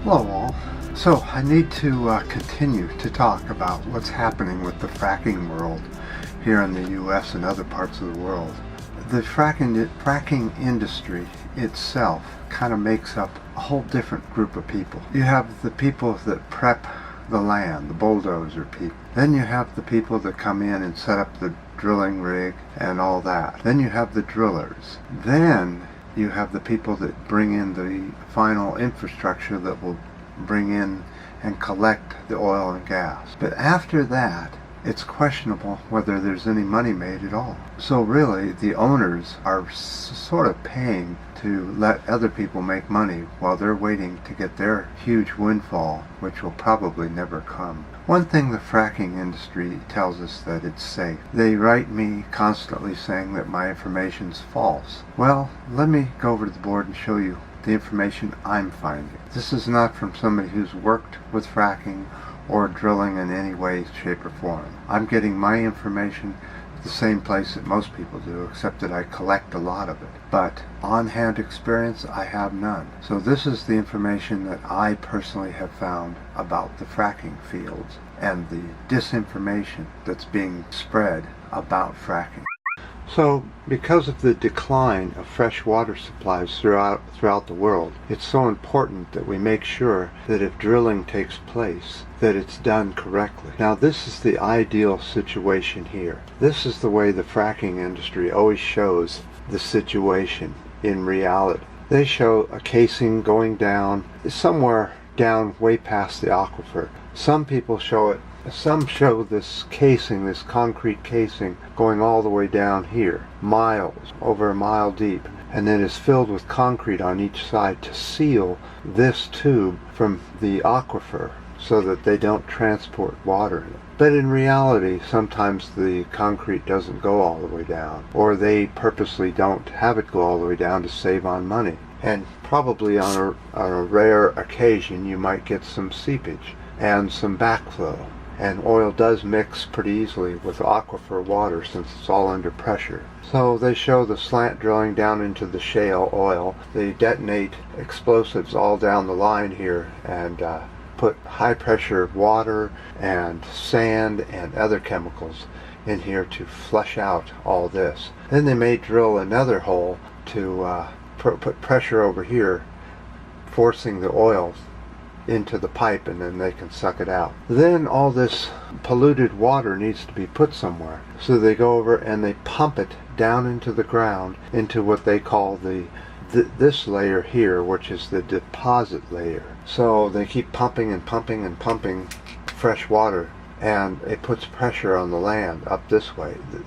Hello all. So I need to continue to talk about what's happening with the fracking world here in the US and other parts of the world. The fracking industry itself kind of makes up a whole different group of people. You have the people that prep the land, the bulldozer people. Then you have the people that come in and set up the drilling rig and all that. Then you have the drillers. Then you have the people that bring in the final infrastructure that will bring in and collect the oil and gas. But after that, it's questionable whether there's any money made at all. So really, the owners are sort of paying to let other people make money while they're waiting to get their huge windfall, which will probably never come. One thing the fracking industry tells us that it's safe. They write me constantly saying that my information's false. Well, let me go over to the board and show you the information I'm finding. This is not from somebody who's worked with fracking or drilling in any way, shape, or form. I'm getting my information the same place that most people do, except that I collect a lot of it. But on-hand experience, I have none. So this is the information that I personally have found about the fracking fields and the disinformation that's being spread about fracking. So, because of the decline of fresh water supplies throughout the world, it's so important that we make sure that if drilling takes place, that it's done correctly. Now, this is the ideal situation here. This is the way the fracking industry always shows the situation in reality. They show a casing going down, somewhere down way past the aquifer. Some show this casing, this concrete casing, going all the way down here, miles, over a mile deep, and then is filled with concrete on each side to seal this tube from the aquifer so that they don't transport water in it. But in reality, sometimes the concrete doesn't go all the way down, or they purposely don't have it go all the way down to save on money. And probably on a rare occasion, you might get some seepage and some backflow. And oil does mix pretty easily with aquifer water since it's all under pressure. So they show the slant drilling down into the shale oil. They detonate explosives all down the line here and put high pressure water and sand and other chemicals in here to flush out all this. Then they may drill another hole to put pressure over here, forcing the oil into the pipe, and then they can suck it out. Then all this polluted water needs to be put somewhere. So they go over and they pump it down into the ground, into what they call this layer here, which is the deposit layer. So they keep pumping and pumping and pumping fresh water, and it puts pressure on the land up this way. The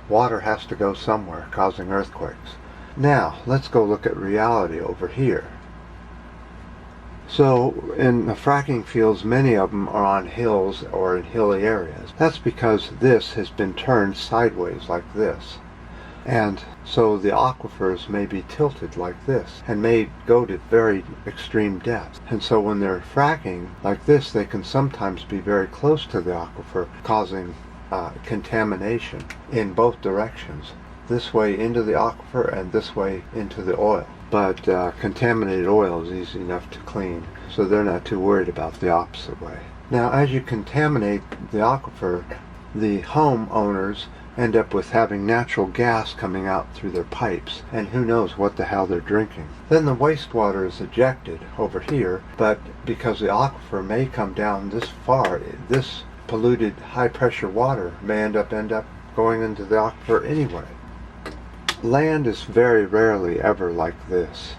water has to go somewhere, causing earthquakes. Now, let's go look at reality over here. So in the fracking fields, many of them are on hills or in hilly areas. That's because this has been turned sideways like this. And so the aquifers may be tilted like this and may go to very extreme depths. And so when they're fracking like this, they can sometimes be very close to the aquifer, causing contamination in both directions. This way into the aquifer and this way into the oil. But contaminated oil is easy enough to clean, so they're not too worried about the opposite way. Now, as you contaminate the aquifer, the homeowners end up with having natural gas coming out through their pipes, and who knows what the hell they're drinking. Then the wastewater is ejected over here, but because the aquifer may come down this far, this polluted high-pressure water may end up going into the aquifer anyway. Land is very rarely ever like this.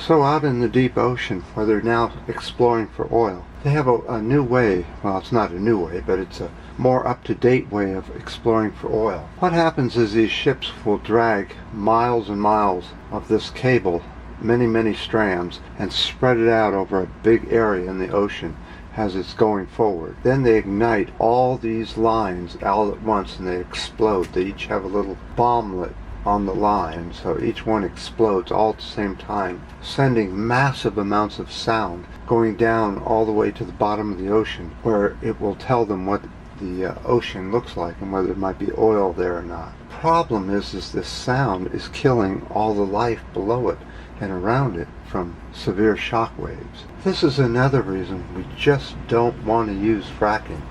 So out in the deep ocean, where they're now exploring for oil, they have a new way, well, it's not a new way, but it's a more up-to-date way of exploring for oil. What happens is these ships will drag miles and miles of this cable, many strands, and spread it out over a big area in the ocean as it's going forward. Then they ignite all these lines all at once and they explode. They each have a little bomblet on the line, so each one explodes all at the same time, sending massive amounts of sound going down all the way to the bottom of the ocean, where it will tell them what the ocean looks like and whether there might be oil there or not. Problem is this sound is killing all the life below it and around it from severe shock waves. This is another reason we just don't want to use fracking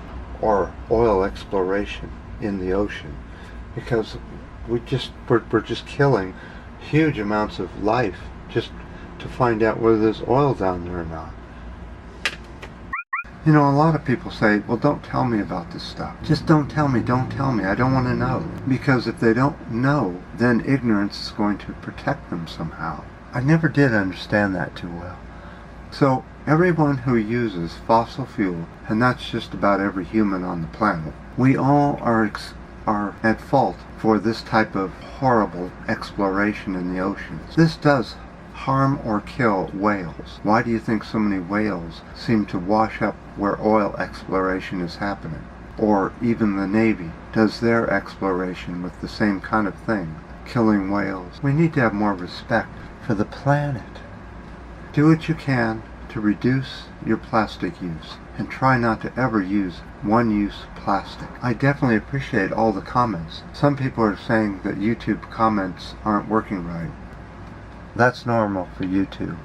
or oil exploration in the ocean, because we're just killing huge amounts of life just to find out whether there's oil down there or not. You know, a lot of people say, well, don't tell me about this stuff. Just don't tell me, I don't want to know. Because if they don't know, then ignorance is going to protect them somehow. I never did understand that too well. So, everyone who uses fossil fuel, and that's just about every human on the planet, we all are at fault for this type of horrible exploration in the oceans. This does harm or kill whales. Why do you think so many whales seem to wash up where oil exploration is happening? Or even the Navy does their exploration with the same kind of thing, killing whales. We need to have more respect for the planet. Do what you can to reduce your plastic use, and try not to ever use one-use plastic. I definitely appreciate all the comments. Some people are saying that YouTube comments aren't working right. That's normal for YouTube.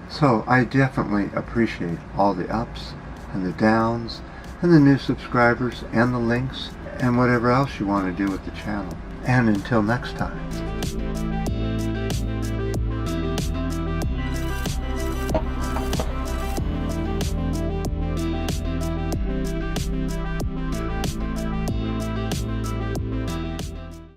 So I definitely appreciate all the ups and the downs and the new subscribers and the links and whatever else you want to do with the channel. And until next time.